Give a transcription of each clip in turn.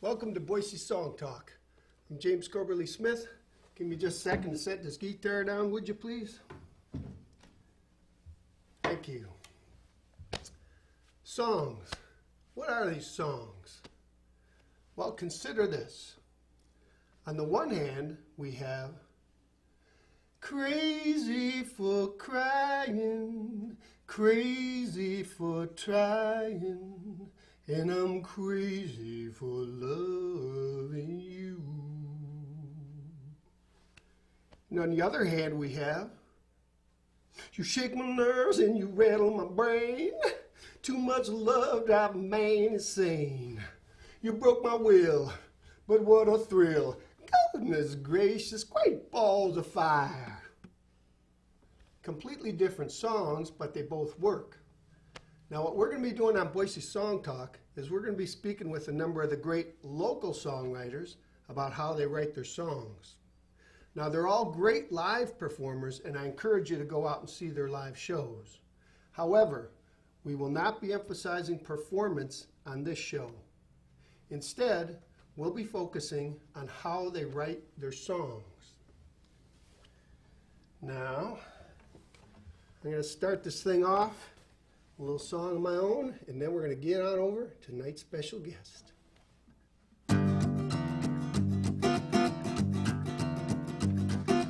Welcome to Boise Song Talk. I'm James Coberly Smith. Give me just a second to set this guitar down, would you please? Thank you. Songs. What are these songs? Well, consider this. On the one hand, we have crazy for crying, crazy for trying, and I'm crazy for loving you. And on the other hand, we have, you shake my nerves and you rattle my brain. Too much love drives a man insane. You broke my will, but what a thrill. Goodness gracious, great balls of fire. Completely different songs, but they both work. Now what we're going to be doing on Boise Song Talk is we're going to be speaking with a number of the great local songwriters about how they write their songs. Now they're all great live performers, and I encourage you to go out and see their live shows. However, we will not be emphasizing performance on this show. Instead, we'll be focusing on how they write their songs. Now, I'm going to start this thing off, a little song of my own, and then we're going to get on over to tonight's special guest.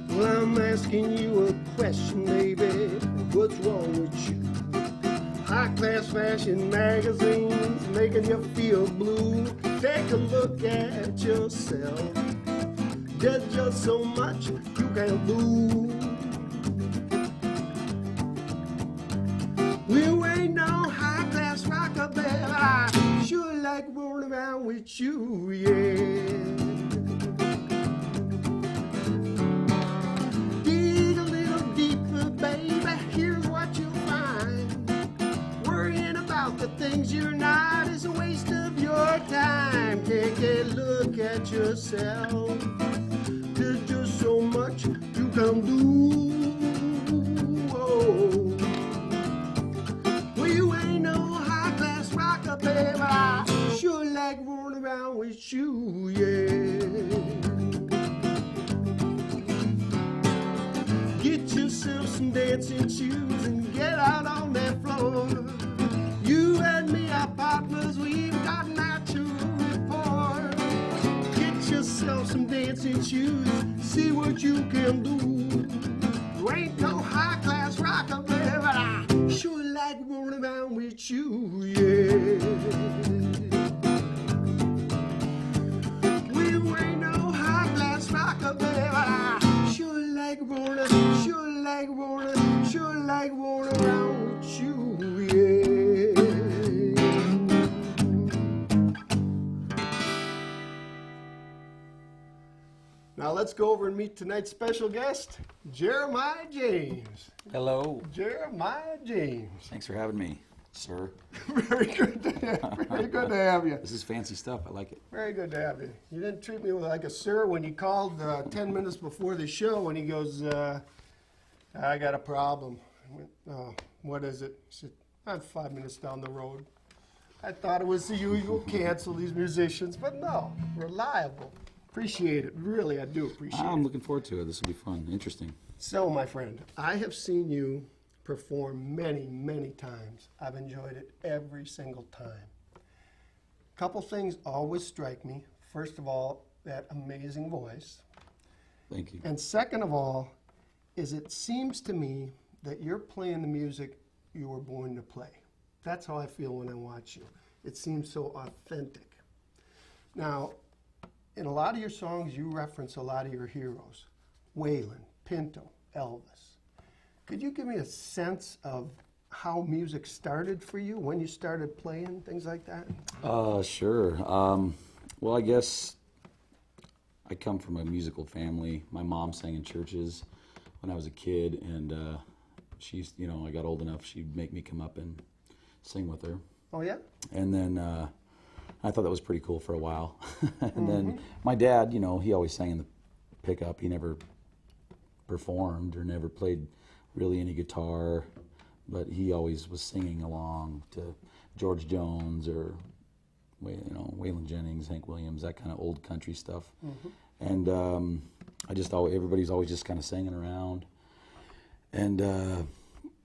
Well, I'm asking you a question, baby. What's wrong with you? High-class fashion magazines making you feel blue. Take a look at yourself. There's just so much you can do. We ain't no high-class rocker, baby. I sure like rolling around with you, yeah. Dig a little deeper, baby. Here's what you'll find. Worrying about the things you're not is a waste of your time. Take a look at yourself. There's just so much you can do. Oh. Well, you ain't no high-class rocker, baby. I sure like rolling around with you, yeah. Get yourself some dancing shoes and get out on that floor. You and me are partners, we've got natural rapport. Get yourself some dancing shoes, see what you can do. You ain't no high-class rocker, baby, but I sure like rolling around with you, yeah. We ain't no high-class rocker, baby, but I sure like rolling around with you, yeah. Now let's go over and meet tonight's special guest, Jeremiah James. Hello. Jeremiah James. Thanks for having me, sir. Very good to have you. This is fancy stuff. I like it. Very good to have you. You didn't treat me like a sir when you called 10 minutes before the show and he goes, I got a problem. I went, oh, what is it? He said, I'm 5 minutes down the road. I thought it was the usual cancel these musicians, but no, reliable. Appreciate it. Really, I do appreciate it. I'm looking forward to it. This will be fun. Interesting. So, my friend, I have seen you perform many, many times. I've enjoyed it every single time. Couple things always strike me. First of all, that amazing voice. Thank you. And second of all, is it seems to me that you're playing the music you were born to play. That's how I feel when I watch you. It seems so authentic. Now, in a lot of your songs, you reference a lot of your heroes. Waylon, Pinto, Elvis. Could you give me a sense of how music started for you, when you started playing, things like that? Sure. Well, I guess I come from a musical family. My mom sang in churches when I was a kid, and she's, I got old enough, she'd make me come up and sing with her. Oh, yeah? And then I thought that was pretty cool for a while. And then my dad, he always sang in the pickup. He never performed or never played really any guitar, but he always was singing along to George Jones or Waylon Waylon Jennings, Hank Williams, that kind of old country stuff. And everybody's always just kind of singing around. And,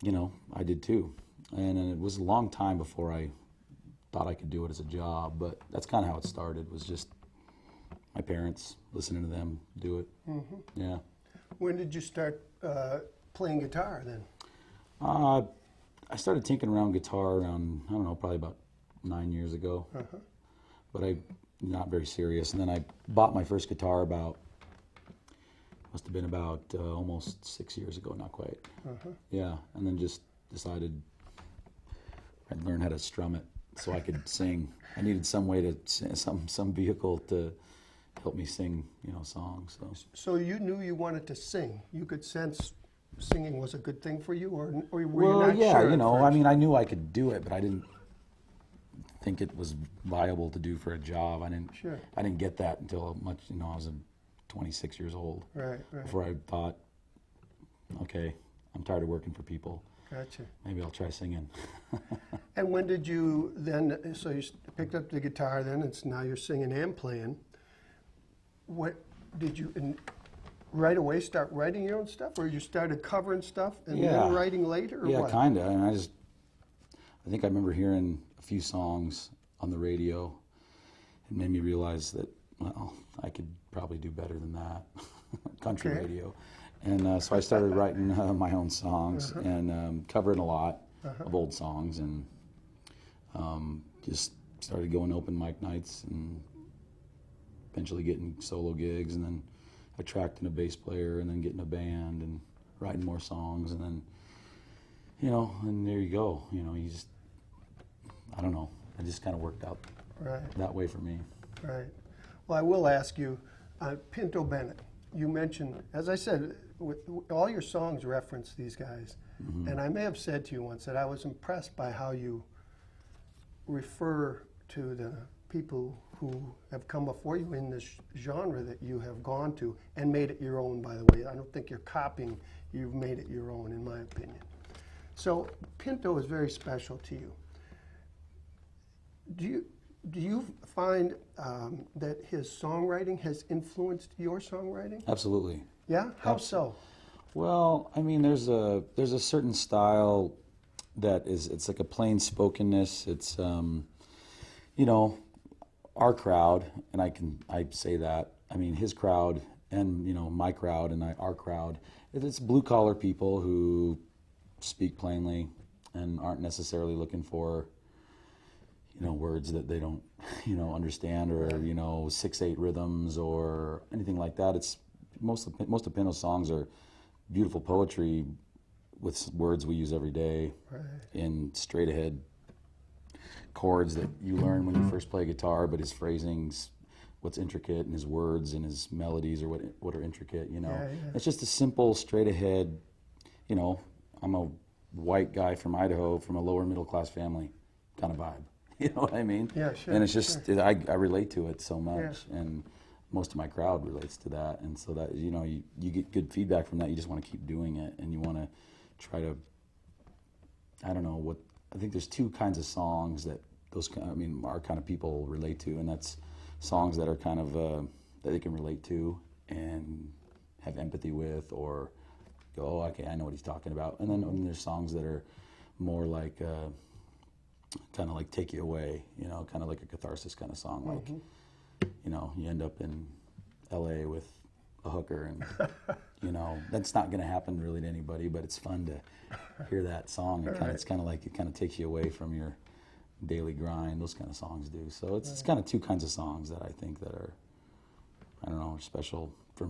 you know, I did too. And it was a long time before I thought I could do it as a job, but that's kind of how it started, was just my parents, listening to them do it. Yeah. When did you start playing guitar then? I started tinkering around guitar around, I don't know, probably about 9 years ago. But I not very serious. And then I bought my first guitar must have been about almost 6 years ago, not quite. Yeah, and then just decided I'd learn how to strum it so I could sing. I needed some way to, some vehicle to help me sing, you know, songs. So you knew you wanted to sing. You could sense singing was a good thing for you, or were you Well, not yeah, sure you at know, I first? mean, I knew I could do it, but I didn't think it was viable to do for a job. I didn't get that until much, you know, I was 26 years old. Right. Before I thought, okay, I'm tired of working for people. Gotcha. Maybe I'll try singing. And when did you then, so you picked up the guitar then, and now you're singing and playing. What, did you right away start writing your own stuff, or you started covering stuff and then writing later, or Yeah, what? kind of. And I think I remember hearing a few songs on the radio. It made me realize that, well, I could probably do better than that, country Okay. radio. And so I started writing my own songs and covering a lot of old songs, and just started going open mic nights and eventually getting solo gigs, and then attracting a bass player, and then getting a band and writing more songs, and then, you know, and there you go. You know, you just, I don't know, it just kind of worked out that way for me. Right. Well, I will ask you, Pinto Bennett, you mentioned, as I said, all your songs reference these guys. And I may have said to you once that I was impressed by how you refer to the people who have come before you in this genre that you have gone to and made it your own, by the way. I don't think you're copying, you've made it your own, in my opinion. So Pinto is very special to you. Do you find that his songwriting has influenced your songwriting? Absolutely. Yeah? How so? Well, I mean, there's a certain style that it's like a plain spokenness. It's you know, our crowd, and I say that. I mean, his crowd, and you know, my crowd, and our crowd. It's blue collar people who speak plainly and aren't necessarily looking for, you know, words that they don't, you know, understand, or you know, 6/8 rhythms or anything like that. It's most of Pinto's songs are beautiful poetry with words we use every day in straight ahead chords that you learn when you first play guitar, but his phrasing's what's intricate, and his words and his melodies are what are intricate, you know. It's just a simple, straight ahead, you know, I'm a white guy from Idaho from a lower middle class family kind of vibe. You know what I mean? Yeah, sure. And it's just, I relate to it so much, and most of my crowd relates to that, and so that, you know, you get good feedback from that. You just want to keep doing it, and you want to try to, I don't know, I think there's two kinds of songs that our kind of people relate to, and that's songs that are kind of, that they can relate to and have empathy with, or go, oh, okay, I know what he's talking about. And then there's songs that are more like, kind of like take you away, you know, kind of like a catharsis kind of song, like, you know, you end up in LA with a hooker, and you know, that's not going to happen really to anybody, but it's fun to hear that song. It's kind of like, it kind of takes you away from your daily grind. Those kind of songs do. So it's kind of two kinds of songs that I think that are, I don't know, are special for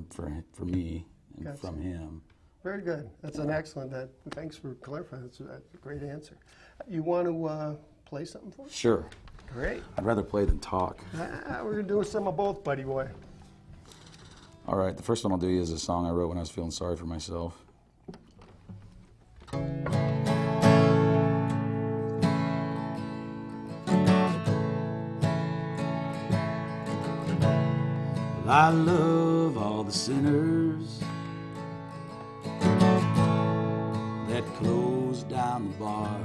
me and from him. Very good. That's an excellent, thanks for clarifying. That's a great answer. You want to play something for us? Sure. Great. I'd rather play than talk. We're going to do some of both, buddy boy. All right, the first one I'll do is a song I wrote when I was feeling sorry for myself. Well, I love all the sinners that closed down the bar,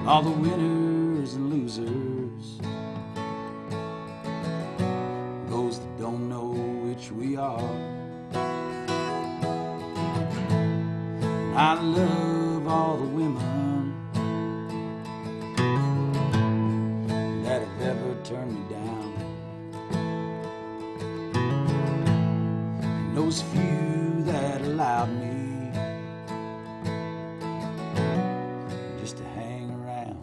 all the winners I love all the women that have ever turned me down, and those few that allowed me just to hang around.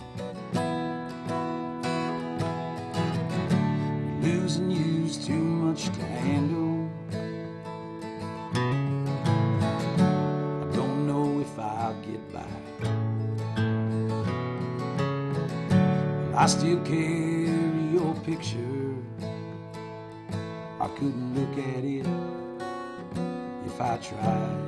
Losing you's too much to handle. I don't know if I'll get by. Well, I still carry your picture. I couldn't look at it if I tried.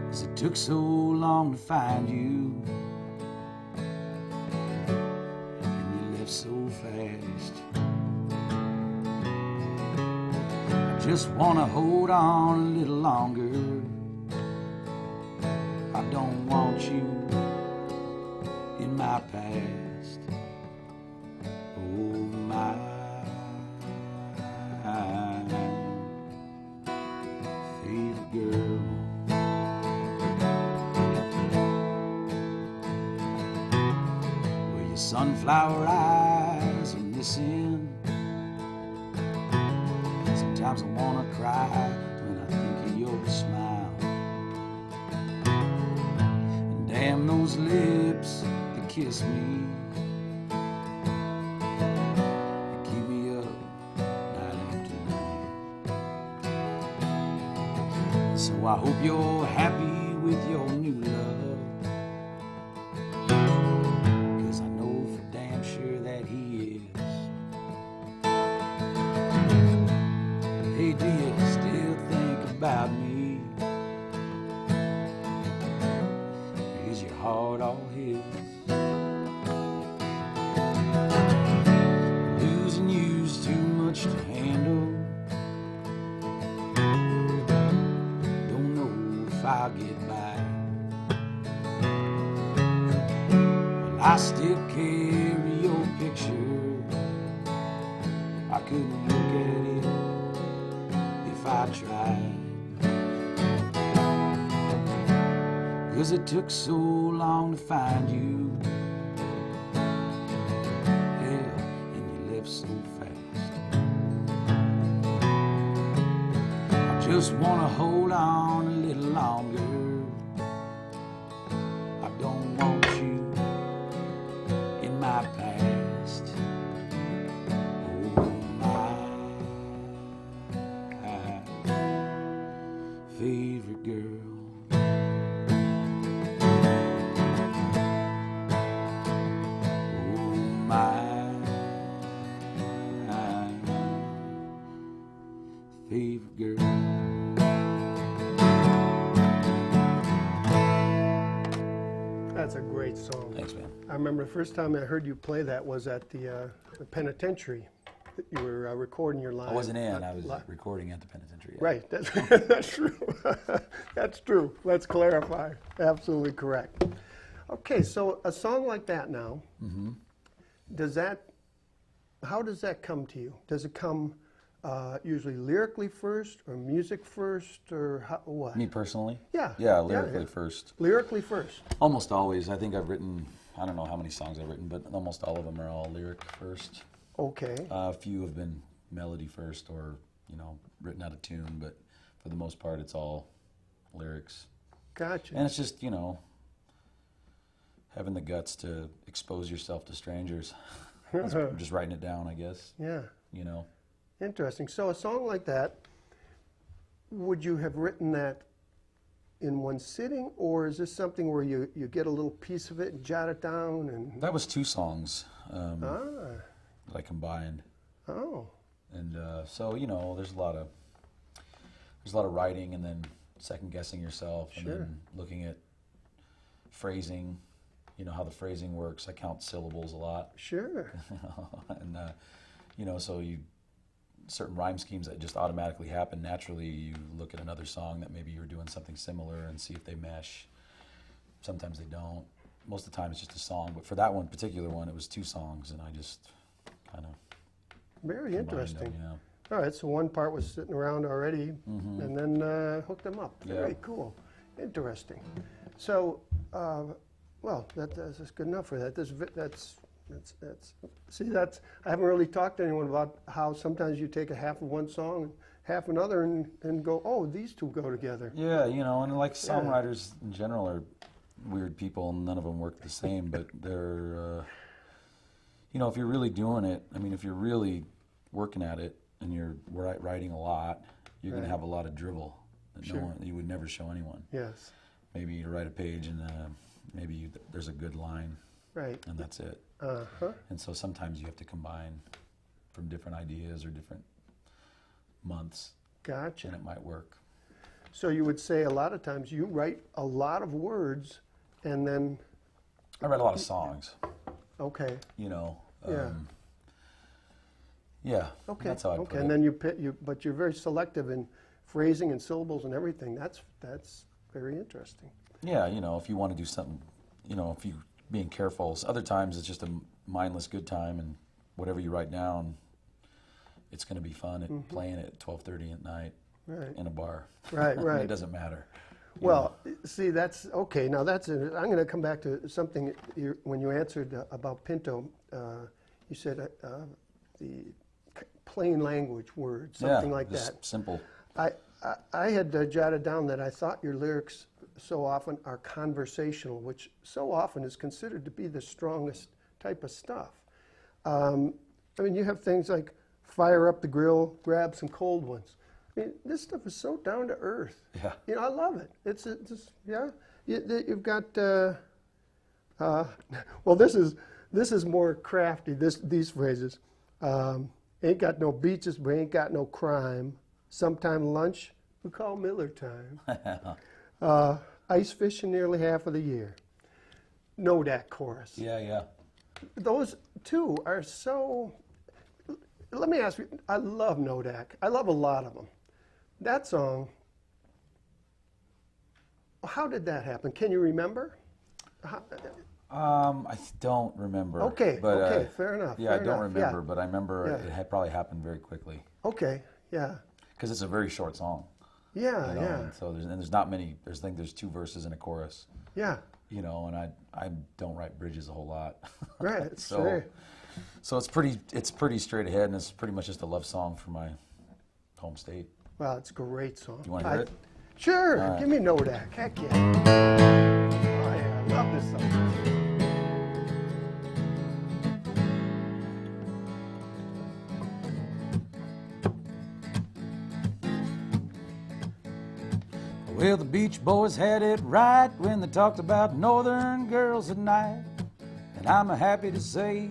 'Cause it took so long to find you, so fast. I just wanna hold on a little longer. I don't want you in my past. Oh my favorite girl. Well, your sunflower eyes are missing. Sometimes I wanna cry when I think of your smile. And damn those lips that kiss me, they keep me up night after night. So I hope you're happy with your new love, 'cause I know for damn sure that he is. Hey, do you still think about me? Is your heart all his? Losing you's too much to handle. Don't know if I'll get by. Well, I still carry your picture. I couldn't look at it if I tried. 'Cause it took so long to find you. Hell, and you left so fast. I just wanna hold on a little longer. I don't want you in my past. Oh my favorite girl. Oh my favorite girl. That's a great song. Thanks, man. I remember the first time I heard you play that was at the penitentiary. That you were recording your live. I wasn't in. I was recording at the penitentiary. Yeah. Right, that's, that's true. That's true. Let's clarify. Absolutely correct. Okay, so a song like that now, how does that come to you? Does it come usually lyrically first, or music first, or what? Me personally? Yeah. Yeah, lyrically first. Lyrically first. Almost always. I think I've written, I don't know how many songs I've written, but almost all of them are all lyric first. Okay. A few have been melody first, or, written out of tune, but for the most part it's all lyrics. Gotcha. And it's just, having the guts to expose yourself to strangers. Just writing it down, I guess. Yeah. You know. Interesting. So a song like that, would you have written that in one sitting, or is this something where you get a little piece of it and jot it down? And That was 2 songs that I combined. Oh. And so, there's a lot of writing, and then second guessing yourself, and Sure. then looking at phrasing. You know how the phrasing works. I count syllables a lot. Sure. And so certain rhyme schemes that just automatically happen naturally. You look at another song that maybe you're doing something similar and see if they mesh. Sometimes they don't. Most of the time it's just a song, but for that one particular one, it was 2 songs, and I just kind of Very interesting. them, All right, so one part was sitting around already, and then hooked them up. Yeah. Very cool, interesting. So, well, that's good enough for that. That's see, that's I haven't really talked to anyone about how sometimes you take a half of one song and half another, and go, oh, these two go together. Yeah, you know, and like songwriters in general are weird people, and none of them work the same. But they're, you know, if you're really doing it, I mean, if you're really working at it and you're writing a lot, you're going to have a lot of dribble that you would never show anyone. Yes. Maybe you write a page and maybe there's a good line, right, and that's it. And so sometimes you have to combine from different ideas or different months. Gotcha. And it might work. So you would say a lot of times you write a lot of words, and then. I write a lot of songs. Okay. You know. Yeah. Yeah. Okay. That's how I put it. And then but you're very selective in phrasing and syllables and everything. That's very interesting. Yeah. You know, if you want to do something, you know, if you being careful. Other times it's just a mindless good time, and whatever you write down, it's going to be fun at playing it at 12:30 at night in a bar. Right. Right. It doesn't matter. Well, see, that's okay. Now I'm going to come back to something when you answered about Pinto. You said the plain language words, something like just that. Simple. I had jotted down that I thought your lyrics so often are conversational, which so often is considered to be the strongest type of stuff. I mean, you have things like fire up the grill, grab some cold ones. I mean, this stuff is so down to earth. Yeah. You know, I love it. It's yeah. You've got well, this is more crafty. These phrases. Ain't got no beaches, but ain't got no crime. Sometime lunch we call Miller time. Ice fishing nearly half of the year. Know that chorus. Yeah, yeah. Those two are so. Let me ask you. I love Nodak. I love a lot of them. That song. How did that happen? Can you remember? I don't remember. Okay. But, okay. Fair enough. Yeah, fair I don't enough. remember, Yeah. but I remember it had probably happened very quickly. Okay. Yeah. Because it's a very short song. Yeah. You know, Yeah. And so there's not many. I think there's 2 verses and a chorus. Yeah. You know, and I don't write bridges a whole lot. Right. So it's pretty straight ahead, and it's pretty much just a love song for my home state. Wow, it's a great song. You want to hear it? Sure. All right. Give me Nodak. Heck yeah. Oh yeah, I love this song. Well, the Beach Boys had it right when they talked about northern girls at night. And I'm happy to say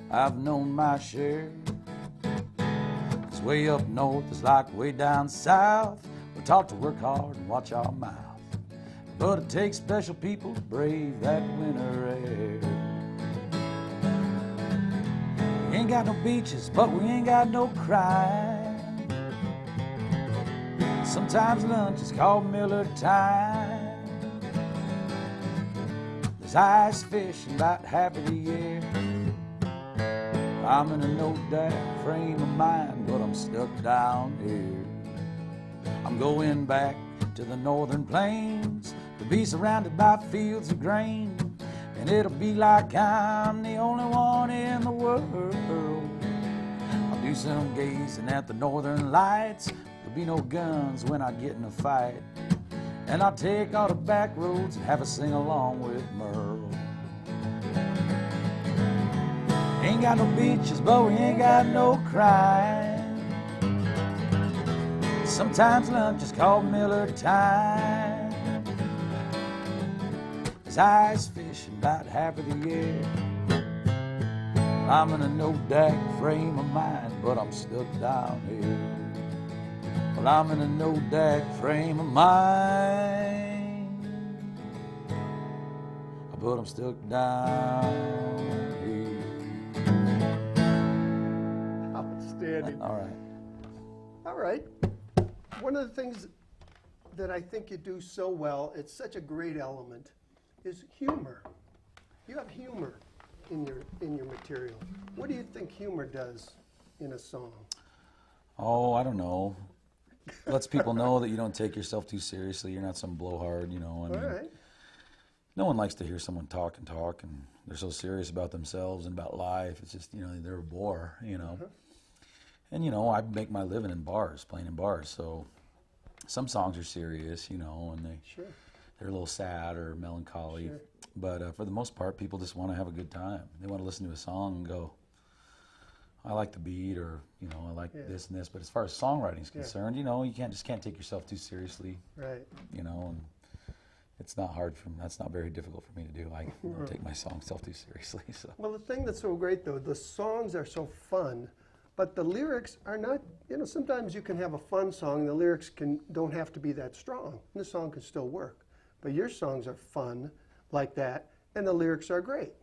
I've known my share. 'Cause way up north is like way down south. We're taught to work hard and watch our mouth. But it takes special people to brave that winter air. We ain't got no beaches, but we ain't got no crime. Sometimes lunch is called Miller time. There's ice fishing about half of the year. I'm in a no-doubt frame of mind, but I'm stuck down here. I'm going back to the northern plains to be surrounded by fields of grain. And it'll be like I'm the only one in the world. I'll do some gazing at the northern lights. There'll be no guns when I get in a fight. And I'll take all the back roads and have a sing-along with Merle. Ain't got no beaches, but we ain't got no crime. Sometimes lunch is called Miller time. There's ice fishing about half of the year. I'm in a no-dak frame of mind, but I'm stuck down here. Well, I'm in a no-dak frame of mind, but I'm stuck down here. Outstanding. All right. All right. One of the things that I think you do so well, it's such a great element, is humor. You have humor in your material. What do you think humor does in a song? Oh, I don't know. Lets people know that you don't take yourself too seriously. You're not some blowhard, you know. I All mean, right. no one likes to hear someone talk and talk, and they're so serious about themselves and about life. It's just, you know, they're a bore, you know. And, you know, I make my living in bars, playing in bars. So some songs are serious, you know, and Sure. they're a little sad or melancholy. Sure. But for the most part, people just want to have a good time. They want to listen to a song and go, I like the beat, or, you know, I like Yeah. this and this. But as far as songwriting is Yeah. concerned, you know, you can't take yourself too seriously, Right. you know, and it's not hard that's not very difficult for me to do. I don't take my self too seriously. So Well, the thing that's so great, though, the songs are so fun, but the lyrics are not, you know, sometimes you can have a fun song, and the lyrics don't have to be that strong, and the song can still work. But your songs are fun like that, and the lyrics are great.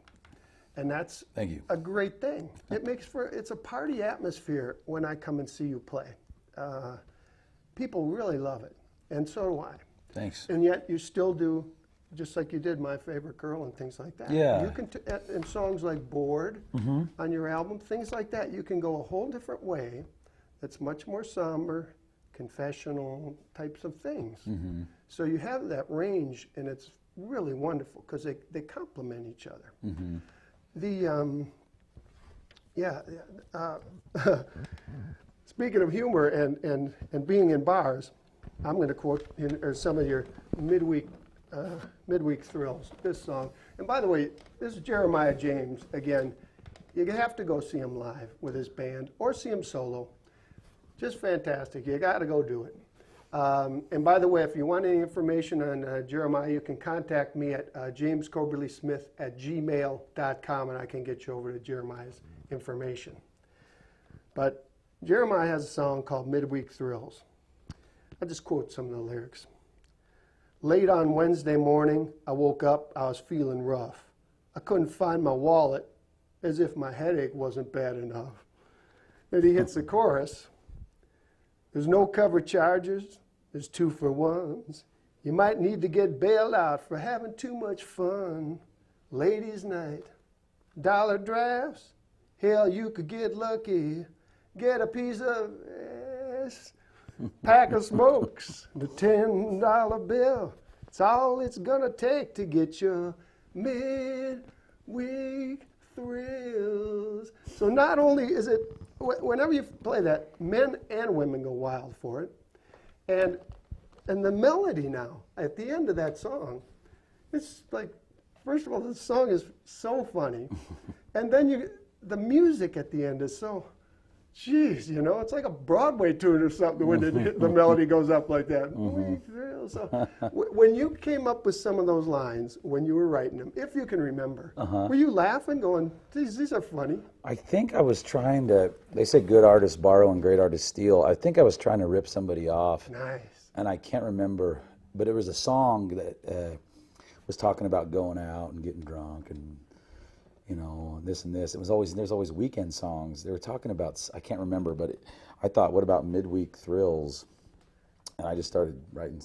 And that's thank you. a great thing. It's a party atmosphere when I come and see you play. People really love it, and so do I. Thanks. And yet you still do, just like you did My Favorite Girl and things like that. Yeah. You can, in songs like Bored on your album, things like that, you can go a whole different way that's much more somber, confessional types of things. So you have that range, and it's really wonderful because they complement each other. Speaking of humor and being in bars, I'm going to quote some of your midweek thrills, this song. And by the way, this is Jeremiah James. Again, you have to go see him live with his band or see him solo. Just fantastic. You got to go do it. And by the way, if you want any information on Jeremiah, you can contact me at jamescoberlysmith@gmail.com, and I can get you over to Jeremiah's information. But Jeremiah has a song called Midweek Thrills. I'll just quote some of the lyrics. Late on Wednesday morning, I woke up, I was feeling rough. I couldn't find my wallet, as if my headache wasn't bad enough. Then he hits the chorus. There's no cover charges, there's 2-for-1s. You might need to get bailed out for having too much fun. Ladies' night, dollar drafts, hell, you could get lucky. Get a piece of ass, pack of smokes, the $10 bill. It's all it's gonna take to get your midweek thrills. So not only is it, whenever you play that, men and women go wild for it. And the melody now, at the end of that song, it's like, first of all, the song is so funny. And then the music at the end is so, geez, you know, it's like a Broadway tune or something when the melody goes up like that. So, when you came up with some of those lines, when you were writing them, if you can remember, were you laughing, going, these are funny? I think I was trying to, they say good artists borrow and great artists steal. I think I was trying to rip somebody off. Nice. And I can't remember, but it was a song that was talking about going out and getting drunk and, you know, this and this. There's always weekend songs. They were talking about, I can't remember, but I thought, what about midweek thrills? And I just started writing,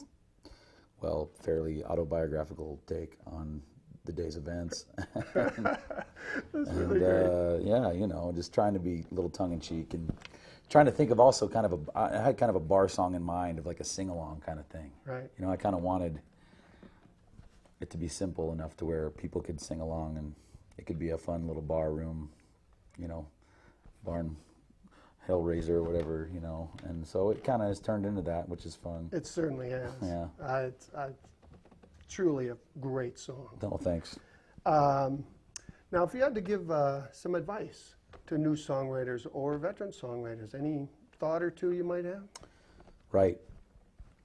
well, fairly autobiographical take on the day's events. Yeah, you know, just trying to be a little tongue-in-cheek and trying to think of also I had kind of a bar song in mind of like a sing-along kind of thing. Right. You know, I kind of wanted it to be simple enough to where people could sing along, and it could be a fun little bar room, you know, barn Hellraiser or whatever, you know. And so it kind of has turned into that, which is fun. It certainly has. Yeah. It's truly a great song. Oh, thanks. Now, if you had to give some advice to new songwriters or veteran songwriters, any thought or two you might have? Right.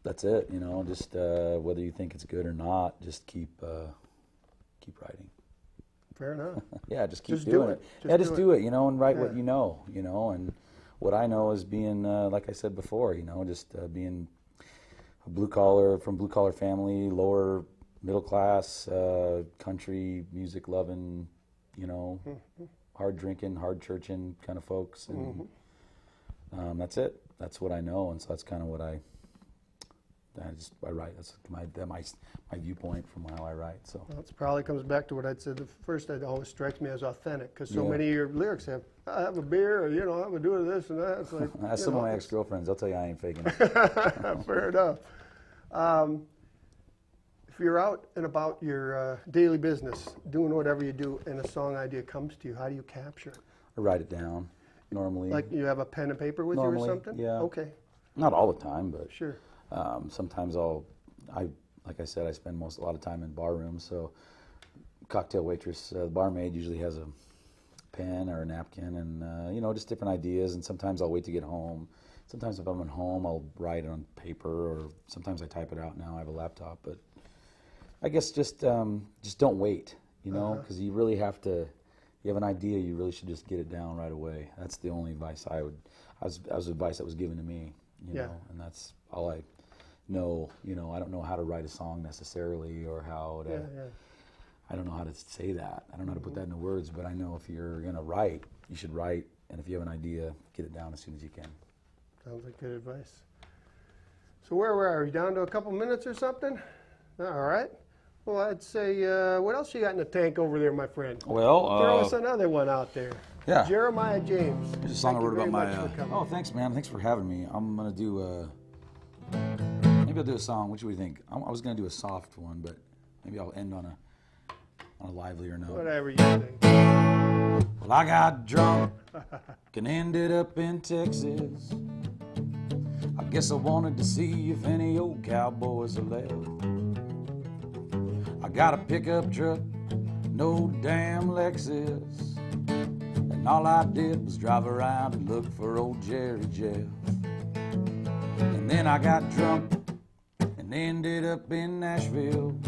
That's it, you know, just whether you think it's good or not, just keep writing. Fair enough. Yeah, just keep Just do doing it. it. Just Just do do it, you know, and write Yeah. what you know, and what I know is being, like I said before, you know, just being from blue collar family, lower middle class, country music loving, you know, hard drinking, hard churching kind of folks, and that's it. That's what I know, and so that's kind of what I write. That's my viewpoint from how I write. So Well, it probably comes back to what I'd said. The first, it always strikes me as authentic because so Yeah. many of your lyrics have, I have a beer, or, I'm going to do this and that. It's like, ask some of my ex-girlfriends. They'll tell you I ain't faking it. fair enough. If you're out and about your daily business, doing whatever you do, and a song idea comes to you, how do you capture it? I write it down normally. Like you have a pen and paper with Normally, you or something? yeah. Okay, Not all the time, but sure. sometimes like I said, I spend a lot of time in bar rooms. So cocktail waitress, the barmaid usually has a pen or a napkin and, just different ideas. And sometimes I'll wait to get home. Sometimes if I'm at home, I'll write it on paper, or sometimes I type it out now. I have a laptop, but I guess just don't wait, because you really have to. You have an idea, you really should just get it down right away. That's the only advice I was advice that was given to me, Yeah. and that's all I know. I don't know how to write a song necessarily, or how to. Yeah. I don't know how to say that. I don't know how to put that into words, but I know if you're gonna write, you should write, and if you have an idea, get it down as soon as you can. Sounds like good advice. So where are we? Down to a couple minutes or something? All right. Well, I'd say, what else you got in the tank over there, my friend? Well, Throw us another one out there. Yeah. Jeremiah James. Here's a song I Thank you wrote about very my. much for coming. Oh, thanks, man. Thanks for having me. I'm gonna do. Maybe I'll do a song. What do we think? I was gonna do a soft one, but maybe I'll end on a livelier note. Whatever you think. Well, I got drunk and ended up in Texas. I guess I wanted to see if any old cowboys are left. I got a pickup truck, no damn Lexus, and all I did was drive around and look for old Jerry Jeff. And then I got drunk and ended up in Nashville.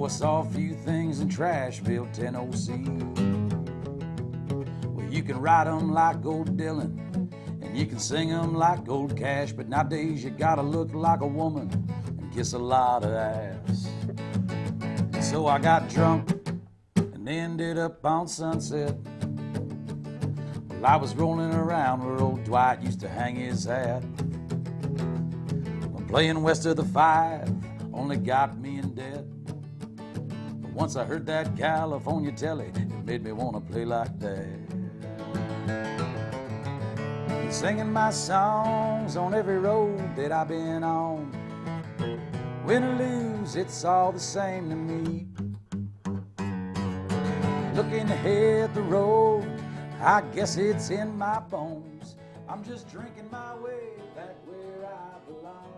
I saw a few things in Trashville, Tennessee. Well, you can write 'em like Gold Dylan, and you can sing 'em like Gold Cash, but nowadays you gotta look like a woman and kiss a lot of ass. And so I got drunk and ended up on Sunset. Well, I was rolling around where old Dwight used to hang his hat. Well, playing West of the Five only got me in debt. Once I heard that California telly, it made me want to play like that. And singing my songs on every road that I've been on. Win or lose, it's all the same to me. Looking ahead the road, I guess it's in my bones. I'm just drinking my way back where I belong.